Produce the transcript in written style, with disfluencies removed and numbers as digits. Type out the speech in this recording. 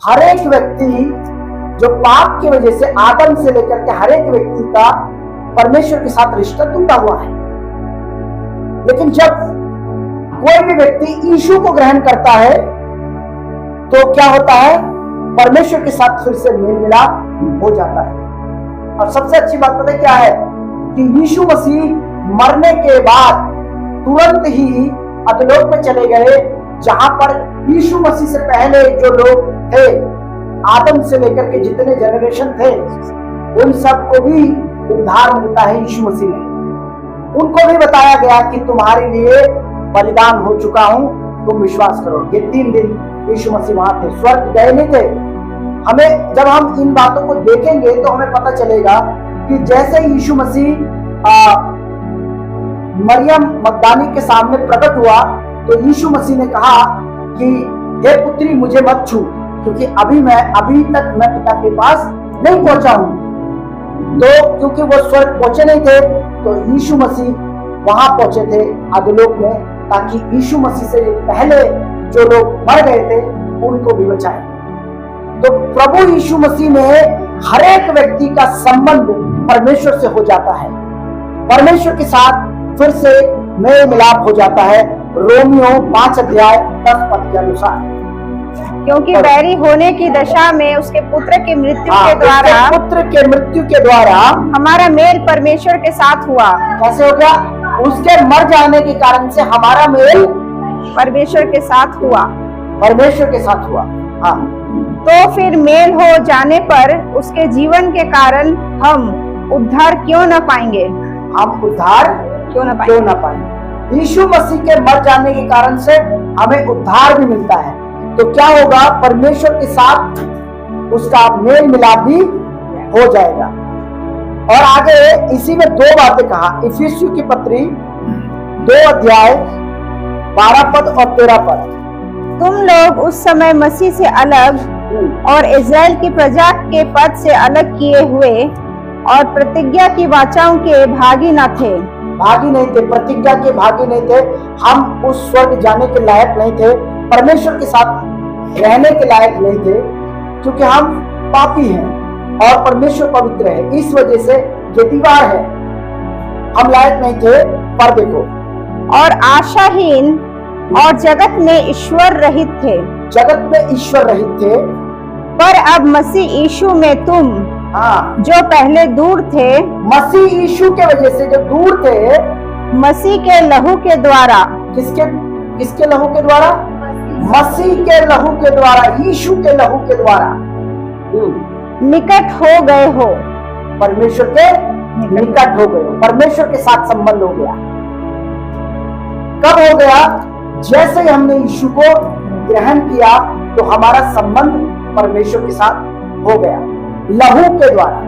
हर एक व्यक्ति जो पाप की वजह से आदम से लेकर के हर एक व्यक्ति का परमेश्वर के साथ रिश्ता टूटा हुआ है। लेकिन जब कोई भी व्यक्ति यीशु को ग्रहण करता है तो क्या होता है, परमेश्वर के साथ फिर से मेल मिलाप हो जाता है। और सबसे अच्छी बात पता है क्या है कि यीशु मसीह मरने के बाद तुरंत ही अधोलोक में चले गए, जहां पर यीशु मसीह से पहले जो लोग थे, आदम से लेकर के जितने जनरेशन थे, उन सबको भी उद्धार मिलता है यीशु मसीह में। उनको भी बताया गया कि तुम्हारे लिए बलिदान हो चुका हूं, तुम विश्वास करो। ये 3 दिन यीशु मसीह वहां थे, स्वर्ग गए नहीं थे। हमें जब हम इन बातों को देखेंगे तो हमें पता चलेगा कि जैसे यीशु मसीह मरियम मगदानी के सामने प्रकट हुआ तो यीशु मसीह ने कहा कि हे पुत्री मुझे मत छू, क्योंकि अभी तक मैं पिता के पास नहीं पहुंचा हूं। तो क्योंकि वो स्वर्ग पहुंचे नहीं थे तो यीशु मसीह वहां पहुंचे थे अधोलोक में, ताकि यीशु मसीह से पहले जो लोग मर गए थे उनको भी बचाए। तो प्रभु यीशु मसीह में हर एक व्यक्ति का संबंध परमेश्वर से हो जाता है, परमेश्वर के साथ फिर से मेल मिलाप हो जाता है। रोमियो 5 अध्याय 10 पद के अनुसार, क्योंकि बैरी होने की दशा में उसके पुत्र की मृत्यु के द्वारा हमारा मेल परमेश्वर के साथ हुआ। कैसे हो गया? उसके मर जाने के कारण से हमारा मेल परमेश्वर के साथ हुआ। हाँ, तो फिर मेल हो जाने पर उसके जीवन के कारण हम उद्धार क्यों न पाएंगे? हम उद्धार क्यों न पाएंगे? यीशु मसीह के मर जाने के कारण से हमें उद्धार भी मिलता है। तो क्या होगा? परमेश्वर के साथ उसका मेल मिलाप भी हो जाएगा। और आगे इसी में 2 बातें कहा, इफिसियों की पत्री 2 अध्याय 12 पद और 13 पद। तुम लोग उस समय मसीह से अलग और इज़राइल की प्रजा के पद से अलग किए हुए और प्रतिज्ञा की वाचाओं के भागी नहीं थे, प्रतिज्ञा के भागी नहीं थे। हम उस स्वर्ग जाने के लायक नहीं थे, परमेश्वर के साथ रहने के लायक नहीं थे, क्योंकि हम पापी हैं और परमेश्वर पवित्र है। इस वजह से ये दीवार है, हम लायक नहीं थे। पर देखो, और आशाहीन और जगत में ईश्वर रहित थे। पर अब मसीह यीशु में तुम जो पहले दूर थे, मसीह यीशु के वजह से जो दूर थे, मसीह के लहू के द्वारा, किसके लहू के द्वारा? मसीह के लहू के द्वारा, यीशु के लहू के द्वारा निकट हो गए हो। परमेश्वर के निकट हो गए, परमेश्वर के साथ संबंध हो गया। कब हो गया? जैसे ही हमने यीशु को ग्रहण किया तो हमारा संबंध परमेश्वर के साथ हो गया, लहू के द्वारा।